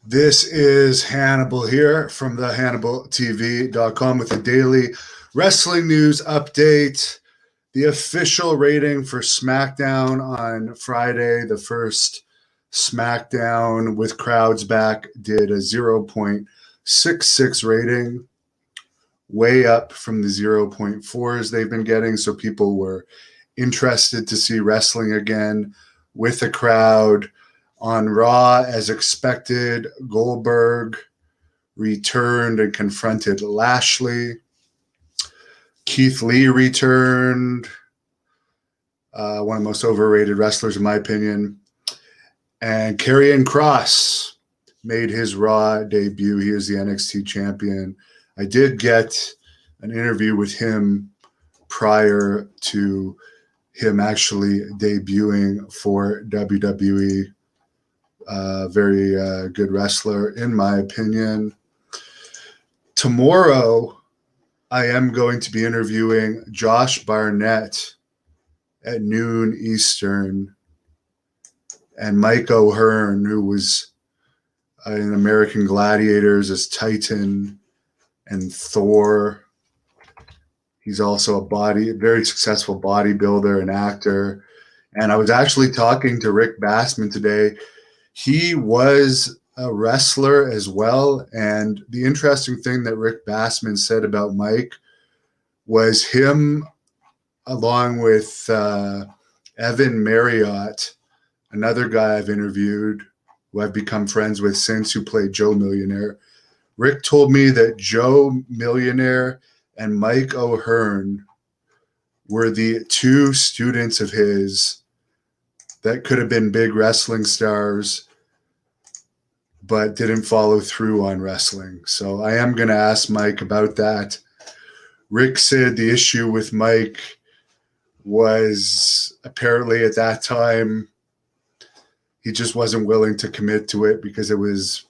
This is Hannibal here from the HannibalTV.com with a daily wrestling news update. The official rating for SmackDown on Friday, the first SmackDown with crowds back, did a 0.66 rating, way up from the 0.4s they've been getting. So people were interested to see wrestling again with a crowd. On Raw, as expected, Goldberg returned and confronted Lashley. Keith Lee returned, one of the most overrated wrestlers in my opinion. And Karrion Kross made his Raw debut. He is the NXT champion. I did get an interview with him prior to him actually debuting for WWE. Very good wrestler, in my opinion. Tomorrow, I am going to be interviewing Josh Barnett at noon Eastern, and Mike O'Hearn, who was in American Gladiators as Titan and Thor. He's also a very successful bodybuilder and actor. And I was actually talking to Rick Bassman today. He was a wrestler as well. And the interesting thing that Rick Bassman said about Mike was him, along with Evan Marriott, another guy I've interviewed, who I've become friends with since, who played Joe Millionaire. Rick told me that Joe Millionaire and Mike O'Hearn were the two students of his that could have been big wrestling stars, but didn't follow through on wrestling. So I am going to ask Mike about that. Rick said the issue with Mike was apparently at that time he just wasn't willing to commit to it because it was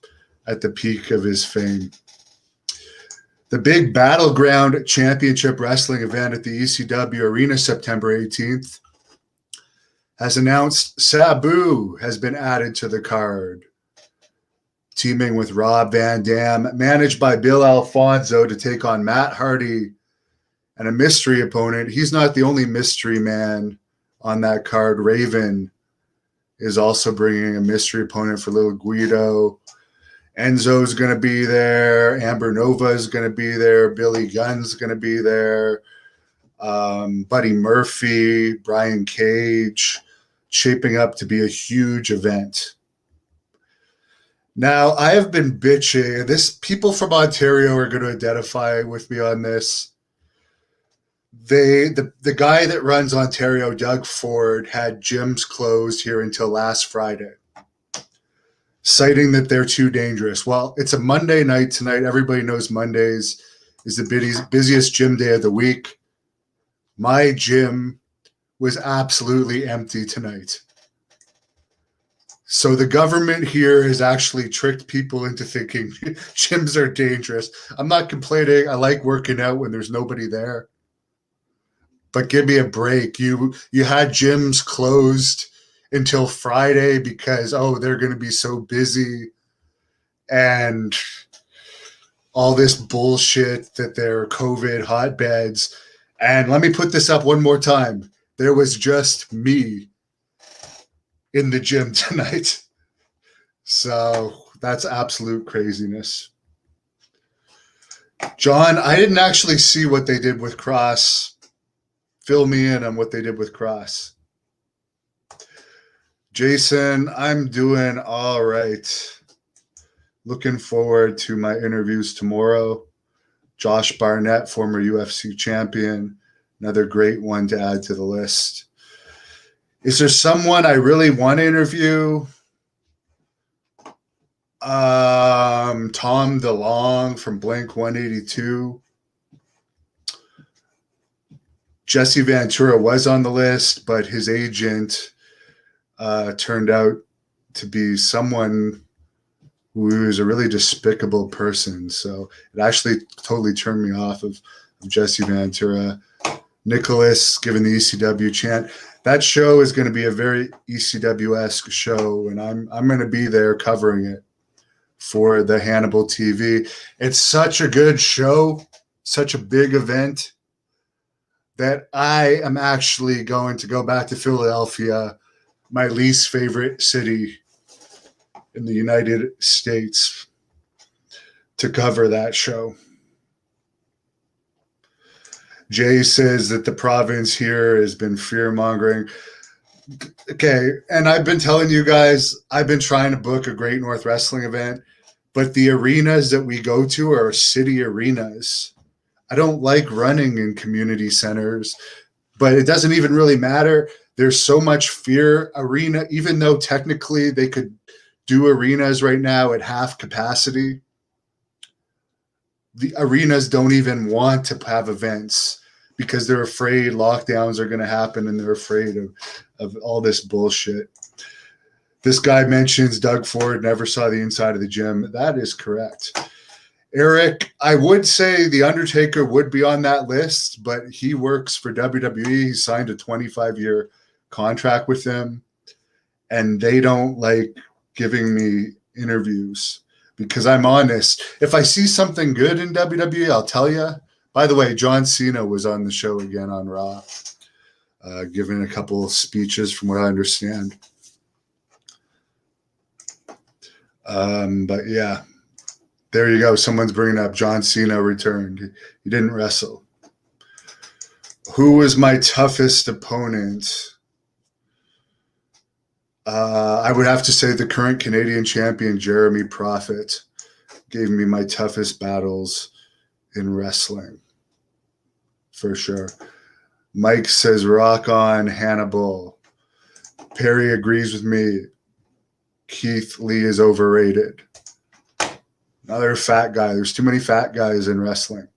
at the peak of his fame. The big Battleground Championship Wrestling event at the ECW Arena September 18th has announced Sabu has been added to the card, teaming with Rob Van Dam, managed by Bill Alfonso, to take on Matt Hardy and a mystery opponent. He's not the only mystery man on that card. Raven is also bringing a mystery opponent for Little Guido. Enzo's going to be there. Amber Nova is going to be there. Billy Gunn's going to be there. Buddy Murphy, Brian Cage, shaping up to be a huge event. Now, I have been bitching. People from Ontario are going to identify with me on this. The guy that runs Ontario, Doug Ford, had gyms closed here until last Friday, citing that they're too dangerous. Well, it's a Monday night tonight. Everybody knows Mondays is the busiest gym day of the week. My gym was absolutely empty tonight. So the government here has actually tricked people into thinking gyms are dangerous. I'm not complaining. I like working out when there's nobody there. But give me a break. You had gyms closed until Friday because, they're going to be so busy and all this bullshit that they're COVID hotbeds. And let me put this up one more time. There was just me in the gym tonight. So that's absolute craziness. John, I didn't actually see what they did with Kross. Fill me in on what they did with Kross. Jason, I'm doing all right. Looking forward to my interviews tomorrow. Josh Barnett, former UFC champion, another great one to add to the list. Is there someone I really want to interview? Tom DeLonge from Blink-182. Jesse Ventura was on the list, but his agent turned out to be someone who is a really despicable person. So it actually totally turned me off of Jesse Ventura. Nicholas giving the ECW chant. That show is going to be a very ECW-esque show, and I'm going to be there covering it. for the Hannibal TV. It's such a good show, such a big event, that I am actually going to go back to Philadelphia, my least favorite city in the United States, to cover that show. Jay says that the province here has been fear mongering. Okay, and I've been telling you guys, I've been trying to book a Great North Wrestling event, but the arenas that we go to are city arenas. I don't like running in community centers, but it doesn't even really matter. There's so much fear. Arena, even though technically they could do arenas right now at half capacity, the arenas don't even want to have events because they're afraid lockdowns are going to happen, and they're afraid of all this bullshit. This guy mentions Doug Ford never saw the inside of the gym. That is correct. Eric, I would say The Undertaker would be on that list, but he works for WWE. He signed a 25-year contract with them, and they don't like giving me interviews because I'm honest. If I see something good in WWE, I'll tell you. By the way, John Cena was on the show again on Raw, giving a couple of speeches from what I understand. But yeah, there you go. Someone's bringing up John Cena returned. He didn't wrestle. Who was my toughest opponent? I would have to say the current Canadian champion, Jeremy Prophet, gave me my toughest battles in wrestling, for sure. Mike says, rock on, Hannibal. Perry agrees with me. Keith Lee is overrated. Another fat guy. There's too many fat guys in wrestling.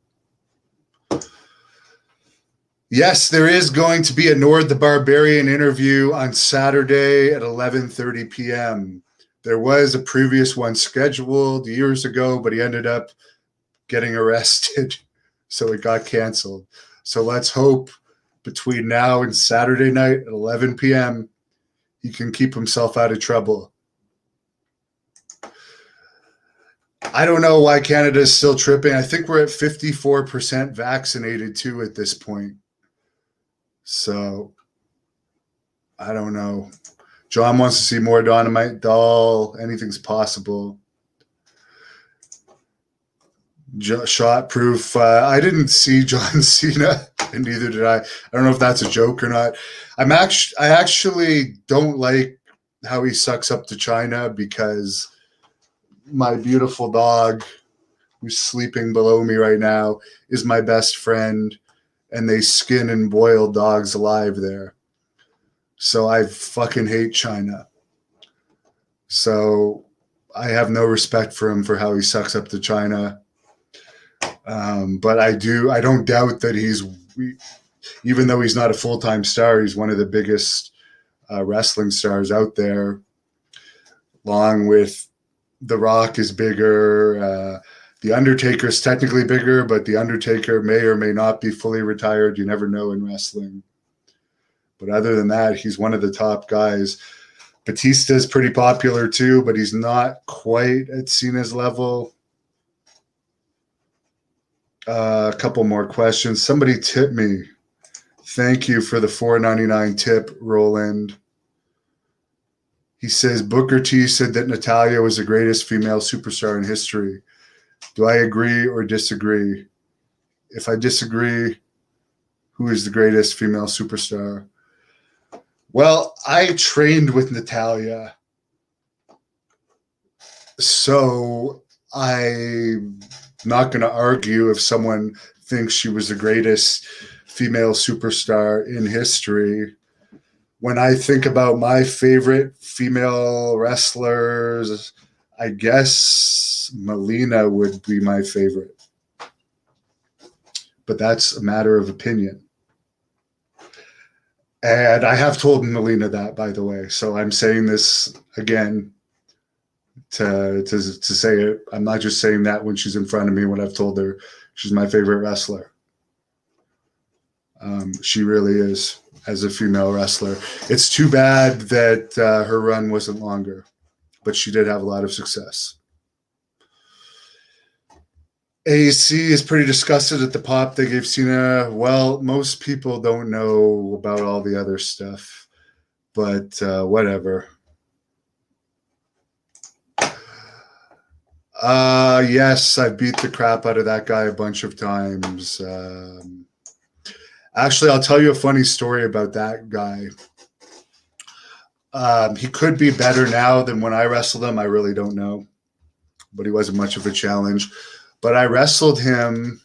Yes, there is going to be a Nord the Barbarian interview on Saturday at 11:30 p.m. There was a previous one scheduled years ago, but he ended up getting arrested, so it got canceled. So let's hope between now and Saturday night at 11 p.m. he can keep himself out of trouble. I don't know why Canada is still tripping. I think we're at 54% vaccinated too at this point. So I don't know. John wants to see more Dynamite Doll. Anything's possible. Shot proof. I didn't see John Cena, and neither did I. I don't know if that's a joke or not. I actually don't like how he sucks up to China, because my beautiful dog, who's sleeping below me right now, is my best friend, and they skin and boil dogs alive there. So I fucking hate China. So I have no respect for him for how he sucks up to China. But I don't doubt that even though he's not a full-time star, he's one of the biggest wrestling stars out there, along with The Rock is bigger. The Undertaker is technically bigger, but The Undertaker may or may not be fully retired. You never know in wrestling. But other than that, he's one of the top guys. Batista is pretty popular too, but he's not quite at Cena's level. A couple more questions. Somebody tip me. Thank you for the $4.99 tip, Roland. He says, Booker T said that Natalya was the greatest female superstar in history. Do I agree or disagree? If I disagree, who is the greatest female superstar? Well, I trained with Natalya, so I'm not going to argue if someone thinks she was the greatest female superstar in history. When I think about my favorite female wrestlers, I guess Melina would be my favorite. But that's a matter of opinion. And I have told Melina that, by the way. So I'm saying this again to say it. I'm not just saying that when she's in front of me, when I've told her she's my favorite wrestler. She really is, as a female wrestler. It's too bad that her run wasn't longer, but she did have a lot of success. AC is pretty disgusted at the pop they gave Cena. Well, most people don't know about all the other stuff, but whatever. Yes, I beat the crap out of that guy a bunch of times. Actually, I'll tell you a funny story about that guy. He could be better now than when I wrestled him. I really don't know, but he wasn't much of a challenge. But I wrestled him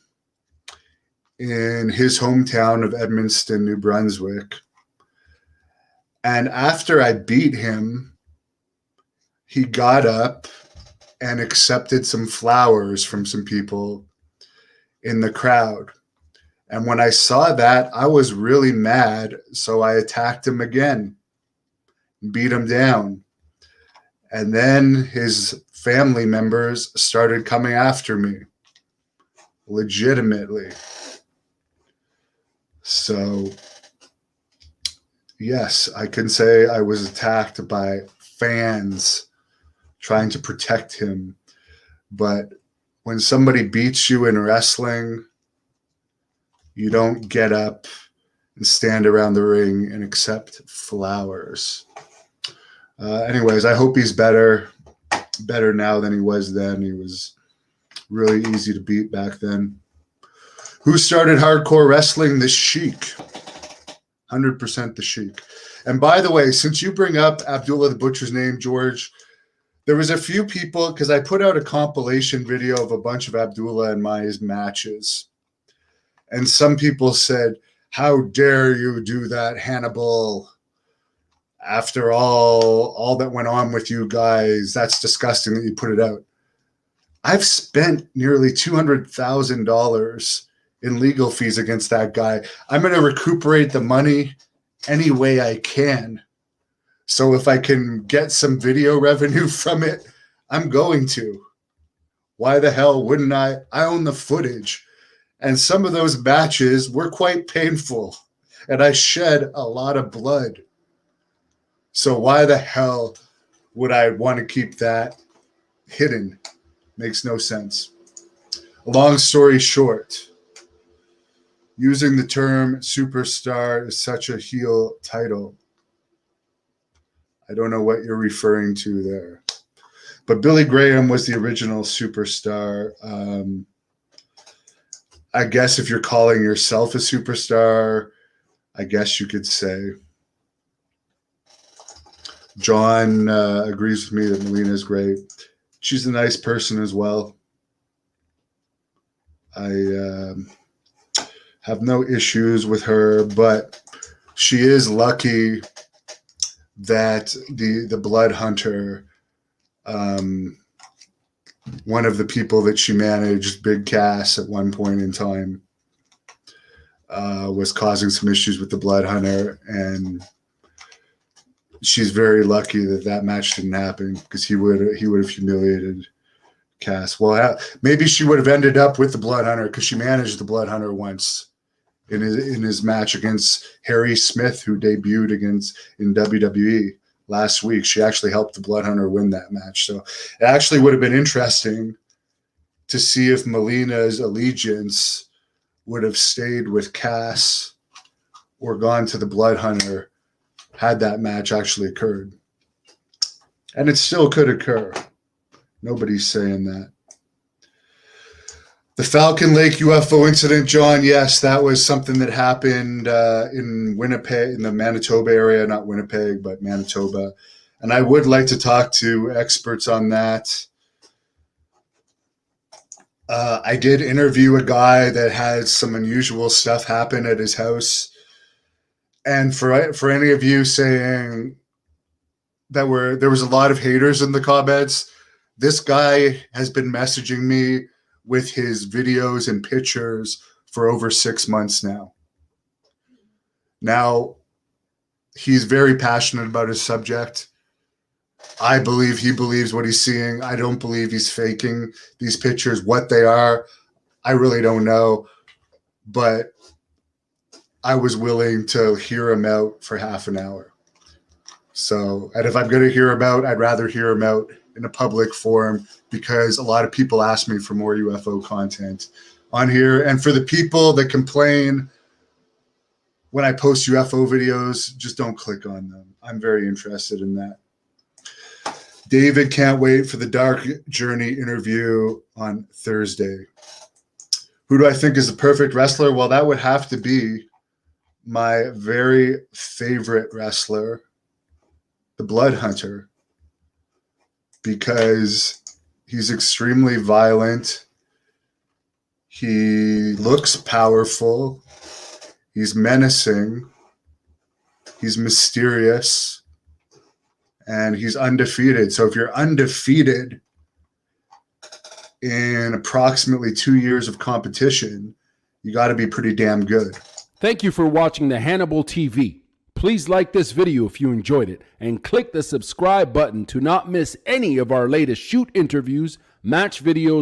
in his hometown of Edmundston, New Brunswick. And after I beat him, he got up and accepted some flowers from some people in the crowd. And when I saw that, I was really mad. So I attacked him again, beat him down. And then his family members started coming after me, legitimately. So, yes, I can say I was attacked by fans trying to protect him. But when somebody beats you in wrestling, you don't get up and stand around the ring and accept flowers. Anyways, I hope he's better now than he was then. He was really easy to beat back then. Who started hardcore wrestling? The Sheik. 100% the Sheik. And by the way, since you bring up Abdullah the Butcher's name, George, there was a few people, because I put out a compilation video of a bunch of Abdullah and my matches. And some people said, how dare you do that, Hannibal? After all that went on with you guys, that's disgusting that you put it out. I've spent nearly $200,000 in legal fees against that guy. I'm going to recuperate the money any way I can. So if I can get some video revenue from it, I'm going to. Why the hell wouldn't I? I own the footage. And some of those matches were quite painful. And I shed a lot of blood. So why the hell would I want to keep that hidden? Makes no sense. Long story short, using the term superstar is such a heel title. I don't know what you're referring to there. But Billy Graham was the original superstar. I guess if you're calling yourself a superstar, I guess you could say. John agrees with me that Melina is great. She's a nice person as well. I have no issues with her, but she is lucky that the Blood Hunter, one of the people that she managed, Big Cass, at one point in time, was causing some issues with the Blood Hunter, and she's very lucky that match didn't happen, because he would have humiliated Cass. Well, maybe she would have ended up with the Blood Hunter, because she managed the Blood Hunter once in his match against Harry Smith, who debuted in WWE last week. She actually helped the Blood Hunter win that match. So it actually would have been interesting to see if Melina's allegiance would have stayed with Cass or gone to the Blood Hunter had that match actually occurred. And it still could occur. Nobody's saying that. The Falcon Lake UFO incident, John, yes, that was something that happened in Winnipeg, in the Manitoba area, not Winnipeg, but Manitoba. And I would like to talk to experts on that. I did interview a guy that had some unusual stuff happen at his house. And for any of you saying that there was a lot of haters in the comments, this guy has been messaging me with his videos and pictures for over 6 months now. Now, he's very passionate about his subject. I believe he believes what he's seeing. I don't believe he's faking these pictures. What they are, I really don't know. But I was willing to hear him out for half an hour. So, and if I'm going to hear him out, I'd rather hear him out in a public forum, because a lot of people ask me for more UFO content on here. And for the people that complain when I post UFO videos, just don't click on them. I'm very interested in that. David can't wait for the Dark Journey interview on Thursday. Who do I think is the perfect wrestler? Well, that would have to be my very favorite wrestler, the Blood Hunter, because he's extremely violent. He looks powerful. He's menacing. He's mysterious. And he's undefeated. So if you're undefeated in approximately 2 years of competition, you got to be pretty damn good. Thank you for watching the Hannibal TV. Please like this video if you enjoyed it, and click the subscribe button to not miss any of our latest shoot interviews, match videos,